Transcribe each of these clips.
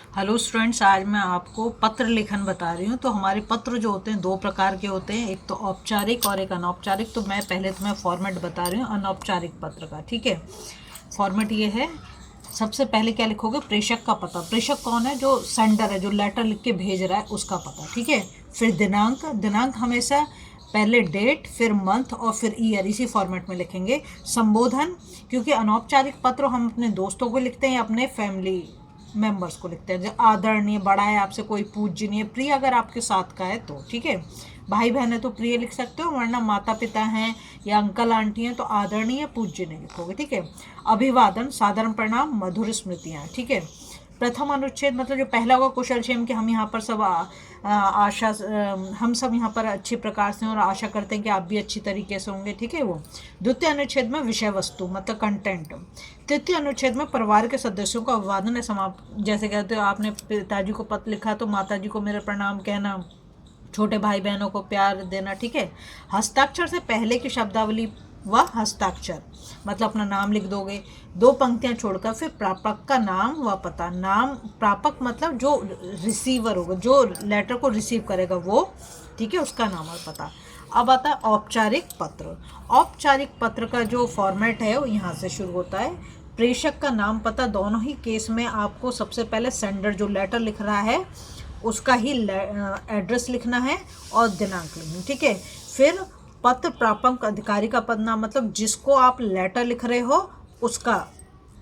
Hello students, आज मैं आपको पत्र लेखन बता रही हूँ। तो हमारे पत्र जो होते हैं दो प्रकार के होते हैं, एक तो औपचारिक और एक अनौपचारिक। तो मैं पहले तुम्हें फॉर्मेट बता रही हूँ अनौपचारिक पत्र का। ठीक है, फॉर्मेट ये है। सबसे पहले क्या लिखोगे? प्रेषक का पता। प्रेषक कौन है? जो सेंडर है, जो लेटर लिख के भेज रहा है, उसका पता। ठीक है। फिर दिनांक। दिनांक हमेशा पहले डेट, फिर मंथ और फिर ईयर, इसी फॉर्मेट में लिखेंगे। संबोधन, क्योंकि अनौपचारिक पत्र हम अपने दोस्तों को लिखते हैं या अपने फैमिली मेंबर्स को लिखते हैं। जो आदरणीय, बड़ा है आपसे कोई पूजनीय, प्रिय अगर आपके साथ का है तो। ठीक है, भाई बहन है तो प्रिय लिख सकते हो, वरना माता पिता हैं या अंकल आंटी हैं तो आदरणीय पूज्यनीय लिखोगे। ठीक है। अभिवादन, साधारण प्रणाम, मधुर स्मृतियाँ। ठीक है। प्रथम अनुच्छेद मतलब जो पहला होगा कुशल क्षेम, कि हम यहाँ पर सब हम सब यहाँ पर अच्छी प्रकार से और आशा करते हैं कि आप भी अच्छी तरीके से होंगे। ठीक है। वो द्वितीय अनुच्छेद में विषय वस्तु मतलब कंटेंट। तृतीय अनुच्छेद में परिवार के सदस्यों का अभिवादन है समाप्त। जैसे कहते हो आपने पिताजी को पत्र लिखा तो माताजी को मेरा प्रणाम कहना, छोटे भाई बहनों को प्यार देना। ठीक है। हस्ताक्षर से पहले की शब्दावली व हस्ताक्षर मतलब अपना नाम लिख दोगे, दो पंक्तियां छोड़कर, फिर प्रापक का नाम व पता। नाम, प्रापक मतलब जो रिसीवर होगा, जो लेटर को रिसीव करेगा वो। ठीक है, उसका नाम और पता। अब आता है औपचारिक पत्र। औपचारिक पत्र का जो फॉर्मेट है वो यहाँ से शुरू होता है। प्रेषक का नाम पता, दोनों ही केस में आपको सबसे पहले सेंडर जो लेटर लिख रहा है उसका ही एड्रेस लिखना है और दिनांक लिखना। ठीक है। फिर पत्र प्रापक अधिकारी का पद नाम मतलब जिसको आप लेटर लिख रहे हो उसका,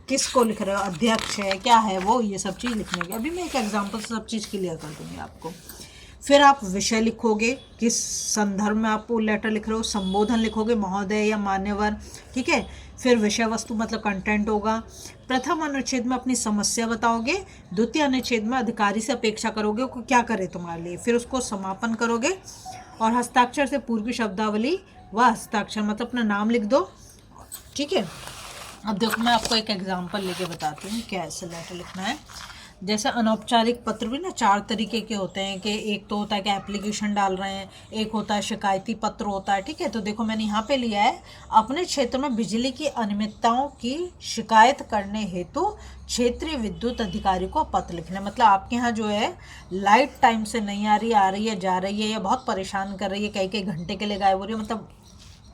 किसको लिख रहे हो, अध्यक्ष है क्या है वो, ये सब चीज़ लिखने की। अभी मैं एक एग्जांपल से सब चीज़ क्लियर कर दूंगी आपको। फिर आप विषय लिखोगे, किस संदर्भ में आप वो लेटर लिख रहे हो। संबोधन लिखोगे, महोदय या मान्यवर। ठीक है। फिर विषय वस्तु मतलब कंटेंट होगा। प्रथम अनुच्छेद में अपनी समस्या बताओगे, द्वितीय अनुच्छेद में अधिकारी से अपेक्षा करोगे वो क्या करे तुम्हारे लिए, फिर उसको समापन करोगे। और हस्ताक्षर से पूर्व की शब्दावली व हस्ताक्षर मतलब अपना नाम लिख दो। ठीक है। अब देखो मैं आपको एक एग्जांपल लेके बताती हूँ क्या ऐसे लेटर लिखना है। जैसे अनौपचारिक पत्र भी ना चार तरीके के होते हैं, कि एक तो होता है कि एप्लीकेशन डाल रहे हैं, एक होता है शिकायती पत्र होता है। ठीक है। तो देखो मैंने यहाँ पे लिया है, अपने क्षेत्र में बिजली की अनियमितताओं की शिकायत करने हेतु क्षेत्रीय विद्युत अधिकारी को पत्र लिखना। मतलब आपके यहाँ जो है लाइट टाइम से नहीं आ रही है, जा रही है या बहुत परेशान कर रही है, कई कई घंटे के लिए गायब हो रही है, मतलब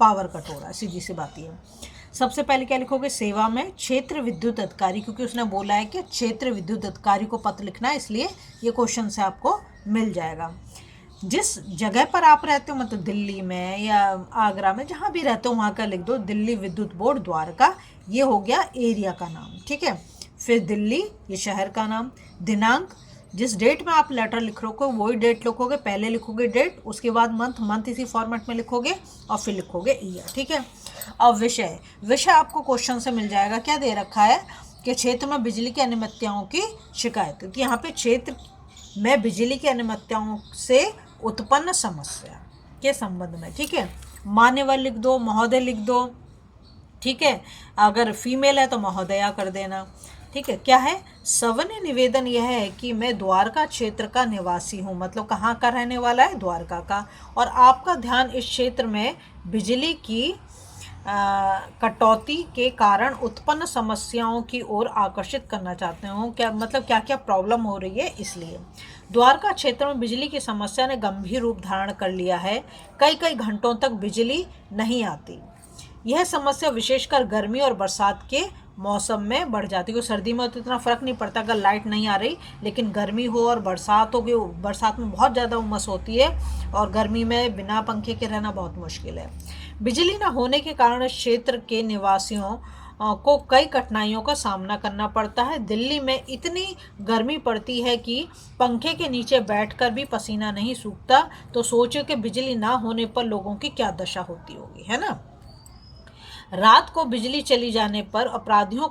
पावर कट हो रहा है, सीधी सी बात ये है। सबसे पहले क्या लिखोगे? सेवा में क्षेत्र विद्युत अधिकारी, क्योंकि उसने बोला है कि क्षेत्र विद्युत अधिकारी को पत्र लिखना है, इसलिए ये क्वेश्चन से आपको मिल जाएगा। जिस जगह पर आप रहते हो मतलब दिल्ली में या आगरा में, जहाँ भी रहते हो वहाँ का लिख दो। दिल्ली विद्युत बोर्ड द्वारका, ये हो गया एरिया का नाम। ठीक है। फिर दिल्ली, ये शहर का नाम। दिनांक, जिस डेट में आप लेटर लिख रहे हो वही डेट लिखोगे, पहले लिखोगे डेट, उसके बाद मंथ, मंथ इसी फॉर्मेट में लिखोगे और फिर लिखोगे ईयर। ठीक है। अब विषय, विषय आपको क्वेश्चन से मिल जाएगा। क्या दे रखा है कि क्षेत्र में बिजली की अनियमितताओं की शिकायत। तो यहाँ पे क्षेत्र में बिजली की अनियमितताओं से उत्पन्न समस्या के संबंध में। ठीक है। मान्यवर लिख दो, महोदय लिख दो। ठीक है। अगर फीमेल है तो महोदया कर देना। ठीक है। क्या है? सवर्ण निवेदन यह है कि मैं द्वारका क्षेत्र का निवासी हूँ, मतलब कहाँ का रहने वाला है? द्वारका का। और आपका ध्यान इस क्षेत्र में बिजली की कटौती के कारण उत्पन्न समस्याओं की ओर आकर्षित करना चाहते हो। क्या मतलब क्या क्या प्रॉब्लम हो रही है, इसलिए। द्वारका क्षेत्र में बिजली की समस्या ने गंभीर रूप धारण कर लिया है, कई कई घंटों तक बिजली नहीं आती। यह समस्या विशेषकर गर्मी और बरसात के मौसम में बढ़ जाती है। सर्दी में तो इतना फर्क नहीं पड़ता अगर लाइट नहीं आ रही, लेकिन गर्मी हो और बरसात हो गई, बरसात में बहुत ज़्यादा उमस होती है और गर्मी में बिना पंखे के रहना बहुत मुश्किल है। बिजली न होने के कारण क्षेत्र के निवासियों को कई कठिनाइयों का सामना करना पड़ता है। दिल्ली में इतनी गर्मी पड़ती है कि पंखे के नीचे बैठकर भी पसीना नहीं सूखता, तो सोचो कि बिजली ना होने पर लोगों की क्या दशा होती होगी, है ना। रात को बिजली चली जाने पर अपराधियों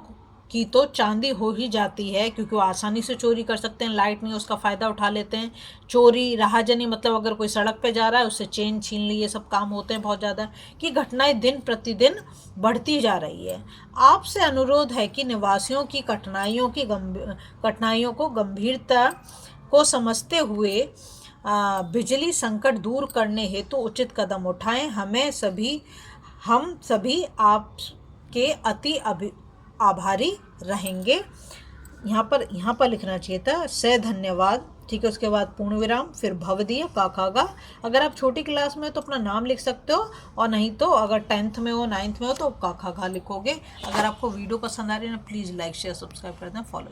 की तो चांदी हो ही जाती है, क्योंकि वो आसानी से चोरी कर सकते हैं, लाइट नहीं उसका फ़ायदा उठा लेते हैं। चोरी, राहजनी मतलब अगर कोई सड़क पे जा रहा है उससे चेन छीन ली, ये सब काम होते हैं बहुत ज़्यादा, कि घटनाएं दिन प्रतिदिन बढ़ती जा रही है। आपसे अनुरोध है कि निवासियों की कठिनाइयों को गंभीरता को समझते हुए बिजली संकट दूर करने हेतु उचित कदम उठाएं। हम सभी आपके अति आभारी रहेंगे। यहाँ पर लिखना चाहिए था से धन्यवाद, ठीक है। उसके बाद पूर्ण विराम, फिर भवदीय काकागा। अगर आप छोटी क्लास में हो तो अपना नाम लिख सकते हो, और नहीं तो अगर 10th में हो 9th में हो तो काकागा लिखोगे। अगर आपको वीडियो पसंद आ रही है ना, प्लीज़ लाइक शेयर सब्सक्राइब कर दें, फॉलो।